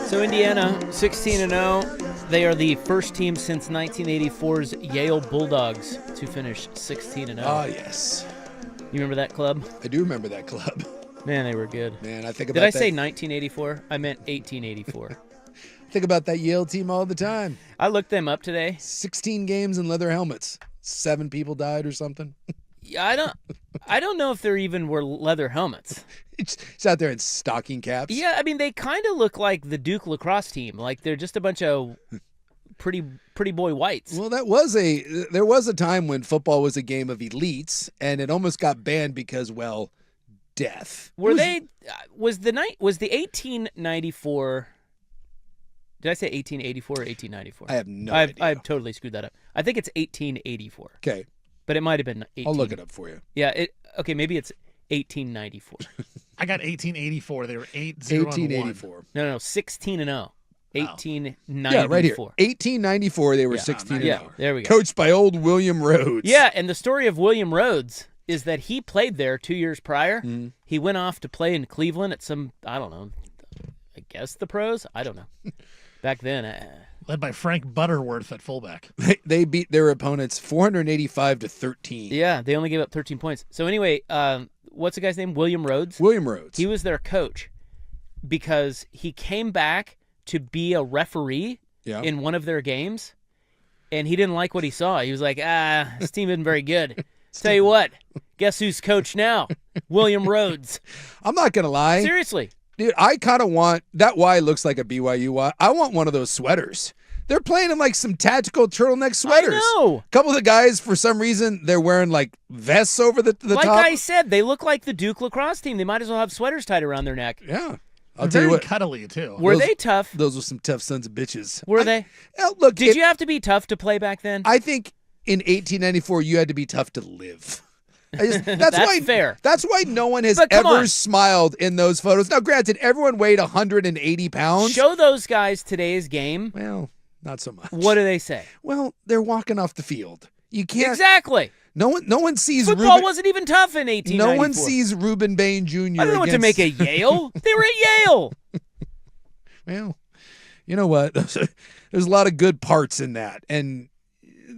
So Indiana, 16-0. They are the first team since 1984's Yale Bulldogs to finish 16-0. Oh, yes. You remember that club? I do remember that club. Man, they were good. Man, I think about Did I that. say 1984? I meant 1884. Think about that Yale team all the time. I looked them up today. 16 games in leather helmets. 7 people died or something. Yeah, I don't know if there even were leather helmets. It's out there in stocking caps. Yeah, I mean, they kind of look like the Duke lacrosse team. Like they're just a bunch of pretty boy whites. Well, there was a time when football was a game of elites, and it almost got banned because, well, death. Was the 1894? Did I say 1884 or 1894? I have no idea. I've totally screwed that up. I think it's 1884. Okay. But it might have been 18. I'll look it up for you. Yeah. Okay, maybe it's 1894. I got 1884. They were 8-0 1884. No, 16-0. 1894. Yeah, right here. 1894, they were 16-0. Yeah, there we go. Coached by old William Rhodes. Yeah, and the story of William Rhodes is that he played there 2 years prior. Mm-hmm. He went off to play in Cleveland at some, I don't know, I guess the pros? I don't know. Back then. Led by Frank Butterworth at fullback. They beat their opponents 485-13. Yeah, they only gave up 13 points. So anyway, what's the guy's name? William Rhodes? William Rhodes. He was their coach because he came back to be a referee in one of their games, and he didn't like what he saw. He was like, this team isn't very good. Tell you what, guess who's coach now? William Rhodes. I'm not going to lie. Seriously. Dude, I kind of want – that Y looks like a BYU Y. I want one of those sweaters. They're playing in like some tactical turtleneck sweaters. I know. A couple of the guys, for some reason, they're wearing like vests over the like top. Like I said, they look like the Duke lacrosse team. They might as well have sweaters tied around their neck. Yeah. They're very cuddly, too. Were they tough? Those were some tough sons of bitches. Were they? Look, Did you have to be tough to play back then? I think in 1894, you had to be tough to live. That's why, fair. That's why no one has ever smiled in those photos. Now, granted, everyone weighed 180 pounds. Show those guys today's game. Well, not so much. What do they say? Well, they're walking off the field. You can't. Exactly. No one sees football wasn't even tough in 1894. No one sees Reuben Bain Jr. I don't know what to make of Yale. They were at Yale. Well, you know what? There's a lot of good parts in that, and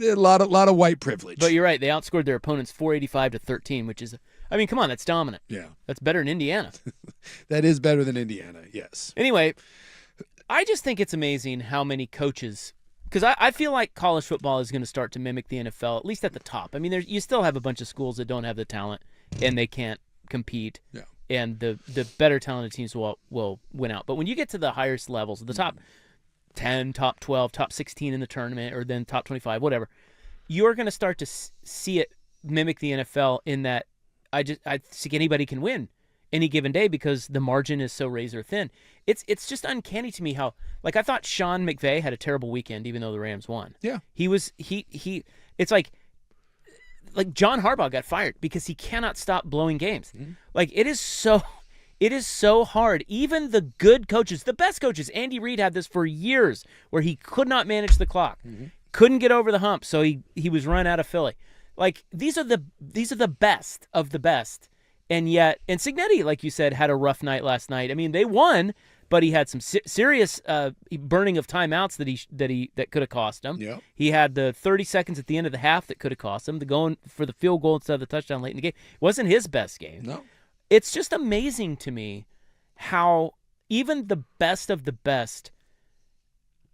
a lot of white privilege. But you're right. They outscored their opponents 485-13, which is, I mean, come on, that's dominant. Yeah. That's better than Indiana. That is better than Indiana, yes. Anyway, I just think it's amazing how many coaches, because I feel like college football is going to start to mimic the NFL, at least at the top. I mean, you still have a bunch of schools that don't have the talent, and they can't compete. Yeah. And the better talented teams will win out. But when you get to the highest levels, the top 10, top 12, top 16 in the tournament, or then top 25, whatever, you're going to start to see it mimic the NFL in that I think anybody can win any given day because the margin is so razor thin. It's just uncanny to me how, like, I thought Sean McVay had a terrible weekend even though the Rams won. Yeah. It's like John Harbaugh got fired because he cannot stop blowing games. Mm-hmm. Like, it is so hard. Even the good coaches, the best coaches, Andy Reid had this for years where he could not manage the clock, couldn't get over the hump, so he was run out of Philly. Like, these are the best of the best. And Cignetti, like you said, had a rough night last night. I mean, they won, but he had some serious burning of timeouts that could have cost him. Yep. He had the 30 seconds at the end of the half that could have cost him. The going for the field goal instead of the touchdown late in the game wasn't his best game. No. It's just amazing to me how even the best of the best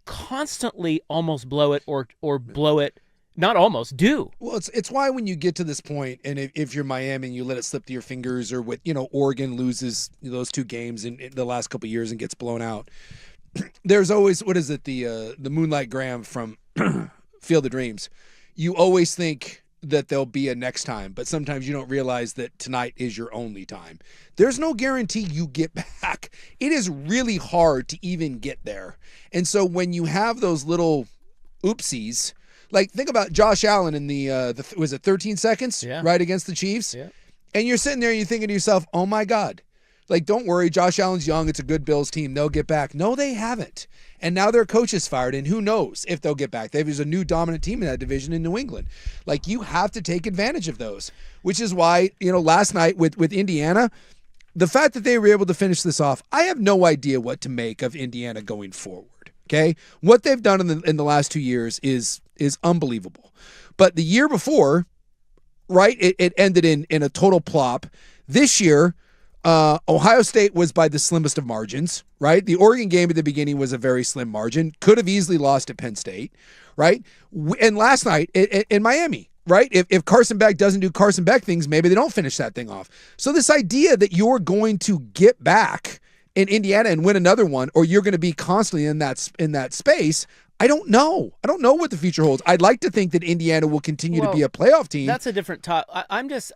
constantly almost blow it or blow it. Not almost, do. Well, it's why when you get to this point, and if you're Miami and you let it slip through your fingers, or Oregon loses those 2 games in the last couple of years and gets blown out, there's always, what is it, the Moonlight Graham from Field of Dreams. You always think that there'll be a next time, but sometimes you don't realize that tonight is your only time. There's no guarantee you get back. It is really hard to even get there. And so when you have those little oopsies, like, think about Josh Allen in was it 13 seconds, right, against the Chiefs? Yeah. And you're sitting there and you're thinking to yourself, oh, my God. Like, don't worry, Josh Allen's young. It's a good Bills team. They'll get back. No, they haven't. And now their coach is fired, and who knows if they'll get back. There's a new dominant team in that division in New England. Like, you have to take advantage of those, which is why, last night with Indiana, the fact that they were able to finish this off, I have no idea what to make of Indiana going forward. Okay, what they've done in the last 2 years is unbelievable. But the year before, right, it ended in a total plop. This year, Ohio State was by the slimmest of margins, right? The Oregon game at the beginning was a very slim margin. Could have easily lost at Penn State, right? And last night in Miami, right? If Carson Beck doesn't do Carson Beck things, maybe they don't finish that thing off. So this idea that you're going to get back in Indiana and win another one, or you're going to be constantly in that space, I don't know. I don't know what the future holds. I'd like to think that Indiana will continue to be a playoff team. That's a different top. I guess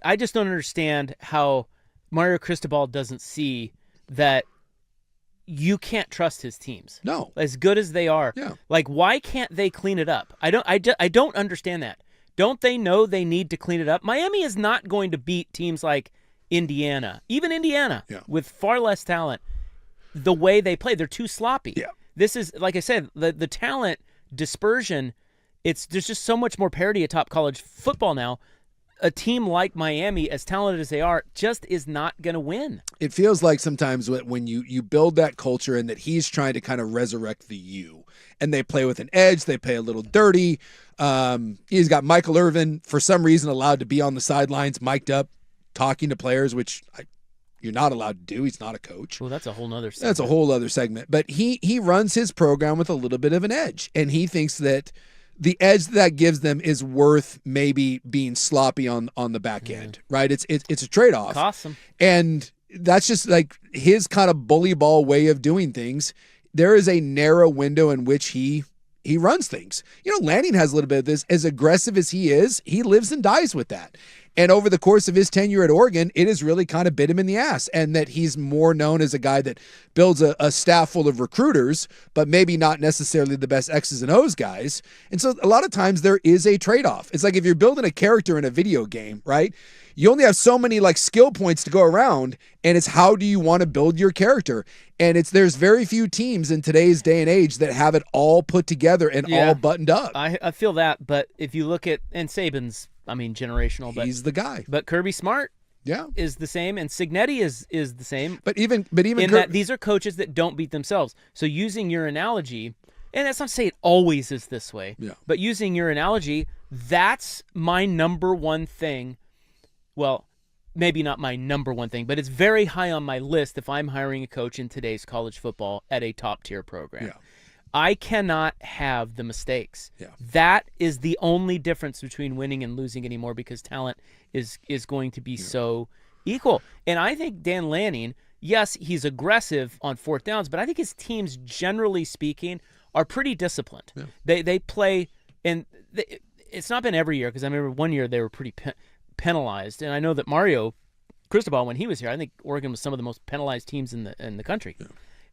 I just don't understand how Mario Cristobal doesn't see that you can't trust his teams. No. As good as they are. Yeah. Like, why can't they clean it up? I don't understand that. Don't they know they need to clean it up? Miami is not going to beat teams like Indiana, even Indiana, with far less talent, the way they play. They're too sloppy. Yeah. This is, like I said, the talent dispersion, there's just so much more parity atop college football now. A team like Miami, as talented as they are, just is not going to win. It feels like sometimes when you build that culture and that he's trying to kind of resurrect the U, and they play with an edge, they play a little dirty. He's got Michael Irvin, for some reason, allowed to be on the sidelines, mic'd up, talking to players, which you're not allowed to do. He's not a coach. Well, that's a whole other segment. That's a whole other segment. But he runs his program with a little bit of an edge, and he thinks that the edge that gives them is worth maybe being sloppy on the back end, right? It's a trade-off. Costs them. And that's just like his kind of bully ball way of doing things. There is a narrow window in which he runs things. Lanning has a little bit of this. As aggressive as he is, he lives and dies with that. And over the course of his tenure at Oregon, it has really kind of bit him in the ass. And that he's more known as a guy that builds a staff full of recruiters, but maybe not necessarily the best X's and O's guys. And so a lot of times there is a trade-off. It's like if you're building a character in a video game, right? You only have so many skill points to go around, and it's how do you want to build your character? And there's very few teams in today's day and age that have it all put together and all buttoned up. I feel that, but if you look at, and Saban's, generational, but he's the guy. But Kirby Smart is the same, and Cignetti is the same. But even that these are coaches that don't beat themselves. So using your analogy, and that's not to say it always is this way, but using your analogy, that's my number one thing. Well, maybe not my number one thing, but it's very high on my list if I'm hiring a coach in today's college football at a top-tier program. Yeah. I cannot have the mistakes. Yeah. That is the only difference between winning and losing anymore, because talent is going to be so equal. And I think Dan Lanning, yes, he's aggressive on fourth downs, but I think his teams, generally speaking, are pretty disciplined. Yeah. They play, and it's not been every year, because I remember one year they were pretty penalized. And I know that Mario Cristobal, when he was here, I think Oregon was some of the most penalized teams in the country. Yeah.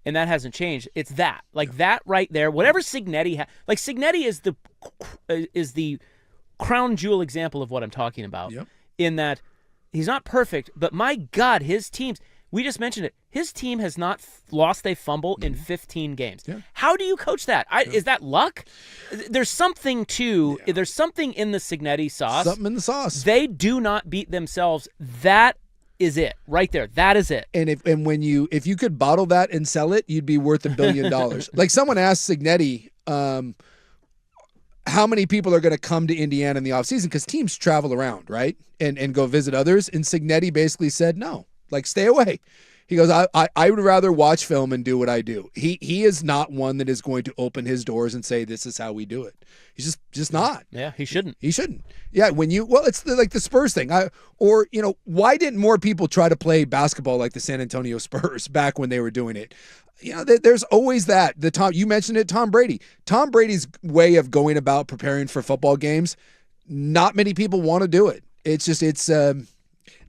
And that hasn't changed. It's that. That right there. Whatever Cignetti Cignetti is the crown jewel example of what I'm talking about. Yep. In that he's not perfect, but my God, his teams, we just mentioned it, his team has not lost a fumble in 15 games. Yeah. How do you coach that? Is that luck? There's something there's something in the Cignetti sauce. Something in the sauce. They do not beat themselves. That is it right there. That is it. And if you could bottle that and sell it, you'd be worth $1 billion. Like someone asked Cignetti, how many people are going to come to Indiana in the offseason? Because teams travel around, right? And go visit others. And Cignetti basically said, no, stay away. He goes, I would rather watch film and do what I do. He is not one that is going to open his doors and say, this is how we do it. He's just not. Yeah, he shouldn't. He shouldn't. Yeah, it's the Spurs thing. Why didn't more people try to play basketball like the San Antonio Spurs back when they were doing it? There's always that. You mentioned it, Tom Brady. Tom Brady's way of going about preparing for football games, not many people want to do it.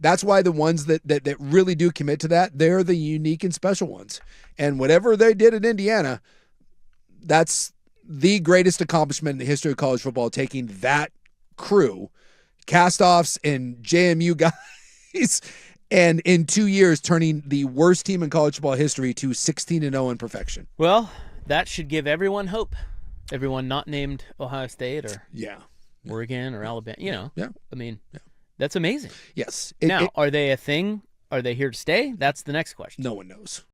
That's why the ones that really do commit to that, they're the unique and special ones. And whatever they did at Indiana, that's the greatest accomplishment in the history of college football, taking that crew, cast-offs and JMU guys, and in 2 years turning the worst team in college football history to 16-0 in perfection. Well, that should give everyone hope. Everyone not named Ohio State or Oregon or Alabama. That's amazing. Yes. Now, are they a thing? Are they here to stay? That's the next question. No one knows.